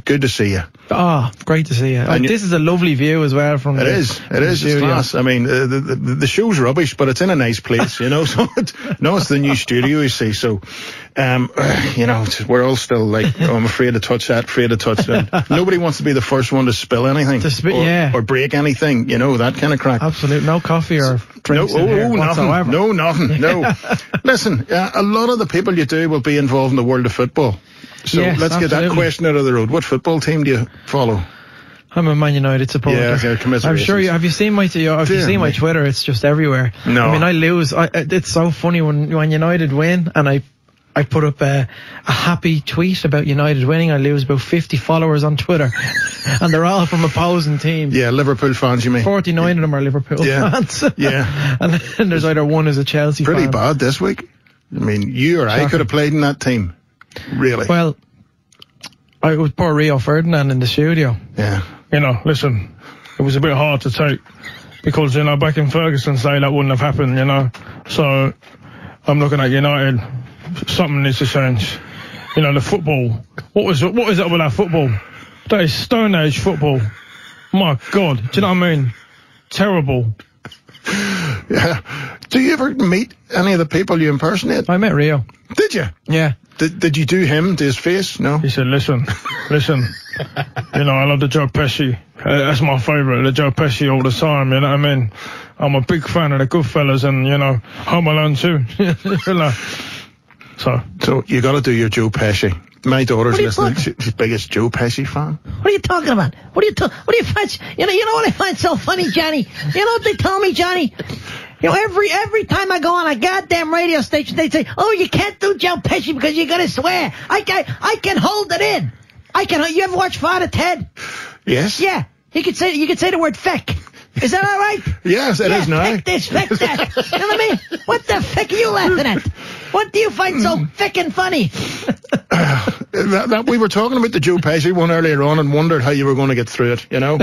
good to see you. Oh, great to see you. This is a lovely view as well from It is. It's class. I mean, the show's rubbish, but it's in a nice place, you know. So it's the new studio, you see. So, you know, we're all still like, oh, I'm afraid to touch that, afraid to touch that. Nobody wants to be the first one to spill anything, or break anything, you know, that kind of crack. Absolutely, no coffee or drinks in here whatsoever. Nothing. Listen, a lot of the people you do will be involved in the world of football. So yes, let's get that question out of the road. What football team do you follow? I'm a Man United supporter. Yeah, I'm sure you have. You seen my my Twitter? It's just everywhere. No, I mean I lose. It's so funny when United win, and I put up a happy tweet about United winning. I lose about 50 followers on Twitter, and they're all from opposing teams. Yeah, Liverpool fans, you mean? 49 of them are Liverpool fans. Yeah, and then there's either one who's a Chelsea fan. Pretty bad this week. I mean, you or I could have played in that team. Really? Well, I was poor Rio Ferdinand in the studio. Yeah. You know, listen, it was a bit hard to take because, you know, back in Ferguson's day that wouldn't have happened, you know. So I'm looking at United. Something needs to change. You know, the football. What is it with that football? That is Stone Age football. My God. Do you know what I mean? Terrible. Yeah. Do you ever meet any of the people you impersonate? I met Rio. Did you? Yeah. Did you do him to his face? No? He said, listen. You know, I love the Joe Pesci. That's my favourite, the Joe Pesci all the time, you know what I mean? I'm a big fan of the Goodfellas and, you know, Home Alone too. You know. So you got to do your Joe Pesci. My daughter's listening. She's the biggest Joe Pesci fan. What are you talking about? What do you find? You know what I find so funny, Johnny? You know what they tell me, Johnny? You know, every time I go on a goddamn radio station, they say, "Oh, you can't do Joe Pesci because you're gonna swear." I can hold it in. You ever watch Father Ted? Yes. Yeah. You could say the word feck. Is that all right? Yes, it is now. Feck this, feck that. You know what I mean? What the feck are you laughing at? What do you find so feckin' funny? We were talking about the Joe Pesci one earlier on and wondered how you were going to get through it, you know.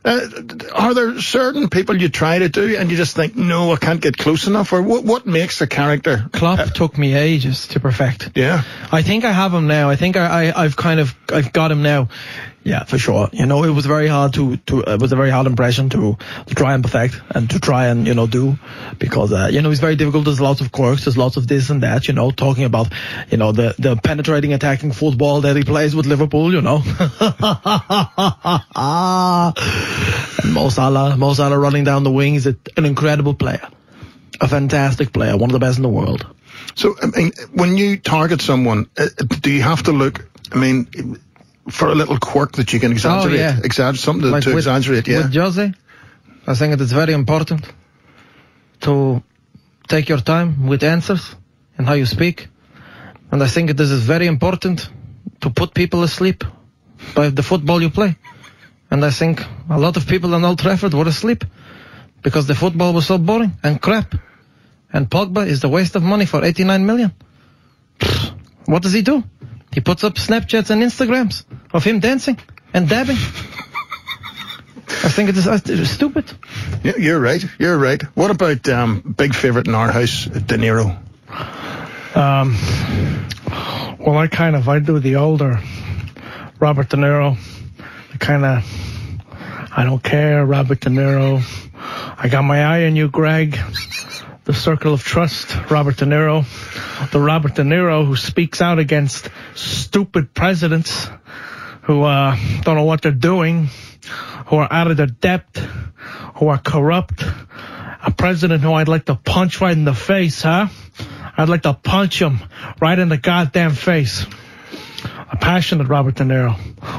Are there certain people you try to do and you just think, no, I can't get close enough? Or what makes the character? Klopp took me ages to perfect. Yeah. I think I have him now. I think I've got him now. Yeah, for sure. You know, it was very hard it was a very hard impression to try and perfect and to try and, you know, do, because, you know, it's very difficult. There's lots of quirks, there's lots of this and that, you know, talking about, you know, the penetrating, attacking football that he plays with Liverpool, you know. And Mo Salah running down the wing is an incredible player. A fantastic player, one of the best in the world. So, I mean, when you target someone, do you have to look, I mean, for a little quirk that you can exaggerate? Oh, yeah. Something like to exaggerate, yeah. With Jose, I think it is very important to take your time with answers and how you speak. And I think it is very important to put people asleep by the football you play. And I think a lot of people on Old Trafford were asleep because the football was so boring and crap. And Pogba is the waste of money for 89 million. What does he do? He puts up Snapchats and Instagrams of him dancing and dabbing. I think it is stupid. Yeah, you're right. What about big favourite in our house, De Niro? Well, I do the older Robert De Niro. I don't care, Robert De Niro. I got my eye on you, Greg. The Circle of Trust, Robert De Niro. The Robert De Niro who speaks out against stupid presidents who don't know what they're doing, who are out of their depth, who are corrupt. A president who I'd like to punch right in the face, huh? I'd like to punch him right in the goddamn face. A passionate Robert De Niro.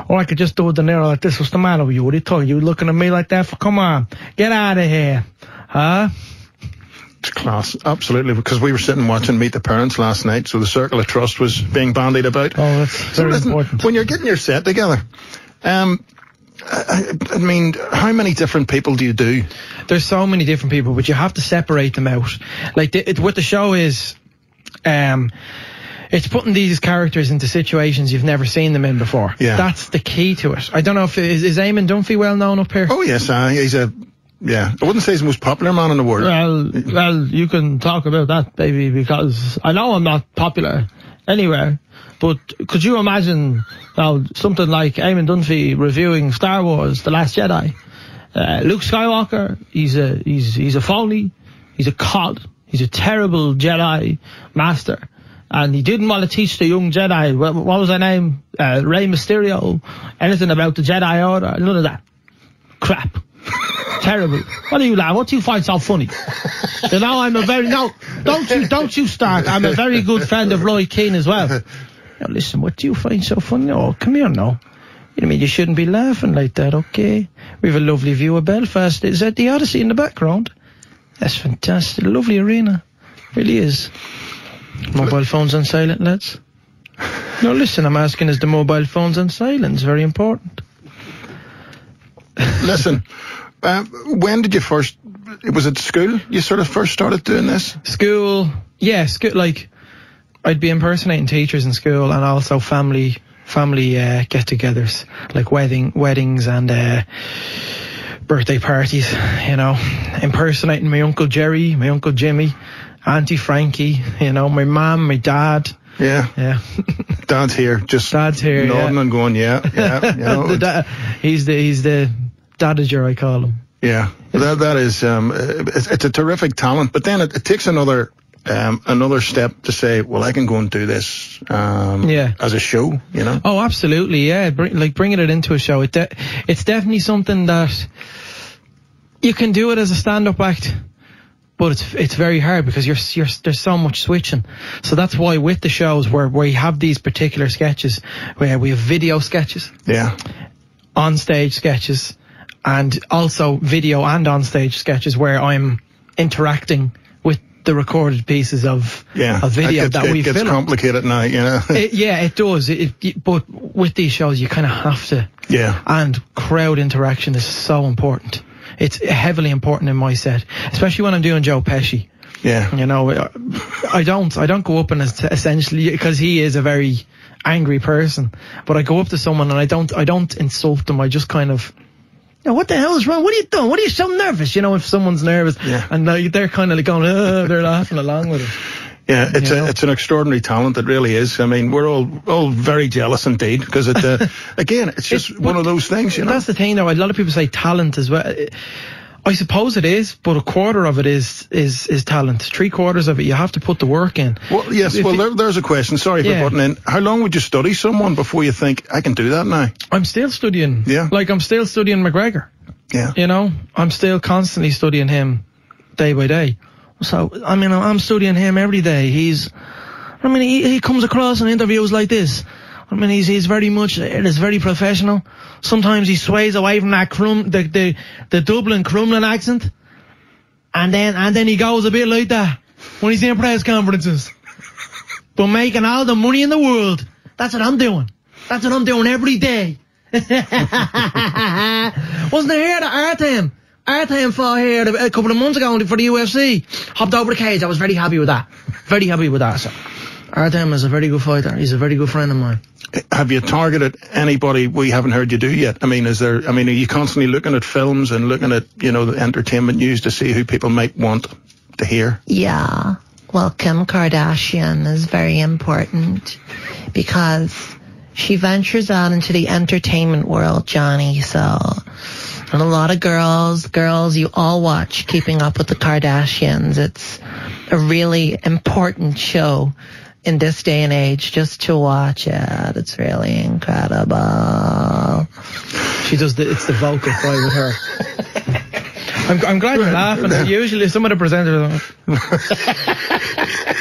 Or I could just do a De Niro like this. What's the matter with you? What are you talking? You looking at me like that? Come on, get out of here, huh? Class, absolutely, because we were sitting watching Meet the Parents last night, so the Circle of Trust was being bandied about. Oh, that's very important. When you're getting your set together, I mean, how many different people do you do? There's so many different people, but you have to separate them out. Like, what the show is, it's putting these characters into situations you've never seen them in before. Yeah. That's the key to it. I don't know if, is Eamon Dunphy well known up here? Oh, yes, he's I wouldn't say he's the most popular man in the world. Well, you can talk about that, baby, because I know I'm not popular anywhere. But could you imagine something like Eamon Dunphy reviewing Star Wars: The Last Jedi? Luke Skywalker, he's a phony, he's a cod, he's a terrible Jedi master, and he didn't want to teach the young Jedi. What was her name? Rey Mysterio. Anything about the Jedi Order? None of that. Crap. Terrible. What do you laugh? What do you find so funny? You know, I'm a very don't you start. I'm a very good friend of Roy Keane as well. Now listen, what do you find so funny? Oh, come here now. You know, you shouldn't be laughing like that, okay? We have a lovely view of Belfast. Is that the Odyssey in the background? That's fantastic. Lovely arena. Really is. Mobile phones on silent, lads. No, listen, I'm asking, is the mobile phones on silent? It's very important. Listen, when did you first, was it school you sort of first started doing this? School, yeah, like, I'd be impersonating teachers in school, and also family get-togethers, like weddings and birthday parties, you know, impersonating my Uncle Jerry, my Uncle Jimmy, Auntie Frankie, you know, my mum, my dad. Yeah. Dad's here, nodding and going, yeah. You know, he's the dadager, I call him. Yeah, that is, it's a terrific talent, but then it takes another step to say, well, I can go and do this as a show, you know? Oh, absolutely, yeah. Bringing it into a show. It's definitely something that you can do it as a stand-up act, but it's very hard because there's so much switching. So that's why with the shows where we have these particular sketches, where we have video sketches, on-stage sketches, and also video and on-stage sketches where I'm interacting with the recorded pieces of video that we filmed. It gets complicated now, you know. It does. But with these shows, you kind of have to. Yeah. And crowd interaction is so important. It's heavily important in my set, especially when I'm doing Joe Pesci. Yeah. You know, I don't go up and essentially, because he is a very angry person, but I go up to someone and I don't insult them. I just kind of, you know, what the hell is wrong? What are you doing? What are you so nervous? You know, if someone's nervous, and they're kind of like going, they're laughing along with it. Yeah, it's an extraordinary talent. It really is. I mean, we're all very jealous indeed, because again, it's just one of those things, you know. That's the thing, though. A lot of people say talent as well. I suppose it is, but a quarter of it is talent. 3/4 of it, you have to put the work in. Well, yes. There's a question. Sorry for butting in. How long would you study someone before you think, I can do that now? I'm still studying. Yeah. Like, I'm still studying McGregor. Yeah. You know, I'm still constantly studying him day by day. So, I mean, I'm studying him every day. He comes across in interviews like this. I mean, he's very much, it is very professional. Sometimes he sways away from that the Dublin Crumlin accent. And then he goes a bit like that when he's in press conferences. But making all the money in the world. That's what I'm doing. That's what I'm doing every day. Wasn't there here the Artem? Artem fought here a couple of months ago for the UFC. Hopped over the cage. I was very happy with that. Very happy with that. So, Artem is a very good fighter. He's a very good friend of mine. Have you targeted anybody we haven't heard you do yet? I mean, are you constantly looking at films and looking at, you know, the entertainment news to see who people might want to hear? Yeah. Well, Kim Kardashian is very important because she ventures out into the entertainment world, Johnny, so... And a lot of girls, you all watch Keeping Up with the Kardashians. It's a really important show in this day and age just to watch it. It's really incredible. She does it's the vocal fry with her. I'm glad you're laughing. Usually some of the presenters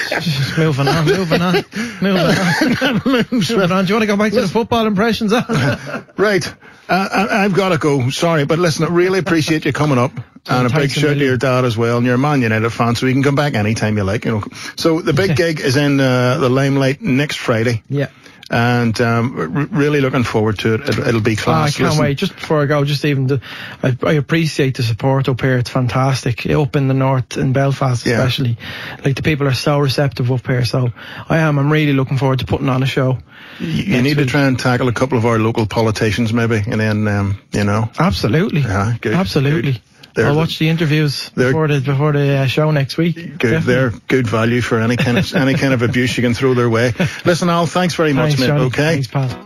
just moving on. Do you want to go back to the football impressions? Right. I've got to go. Sorry, but listen, I really appreciate you coming up. And a big shout to your dad as well. And you're a Man United fan, so you can come back anytime you like. You know. So the big gig is in the Limelight next Friday. Yeah. And really looking forward to it. It'll be class. I can't wait. Just before I go, I appreciate the support up here. It's fantastic. Up in the north, in Belfast especially. Like, the people are so receptive up here. So I'm really looking forward to putting on a show. You need to try and tackle a couple of our local politicians maybe, and then, you know. Absolutely. Yeah, good. Absolutely. Good. I'll watch the interviews before the show next week. Good, they're good value for any kind of abuse you can throw their way. Listen, Al, thanks very much, mate. Johnny. Okay. Thanks, pal.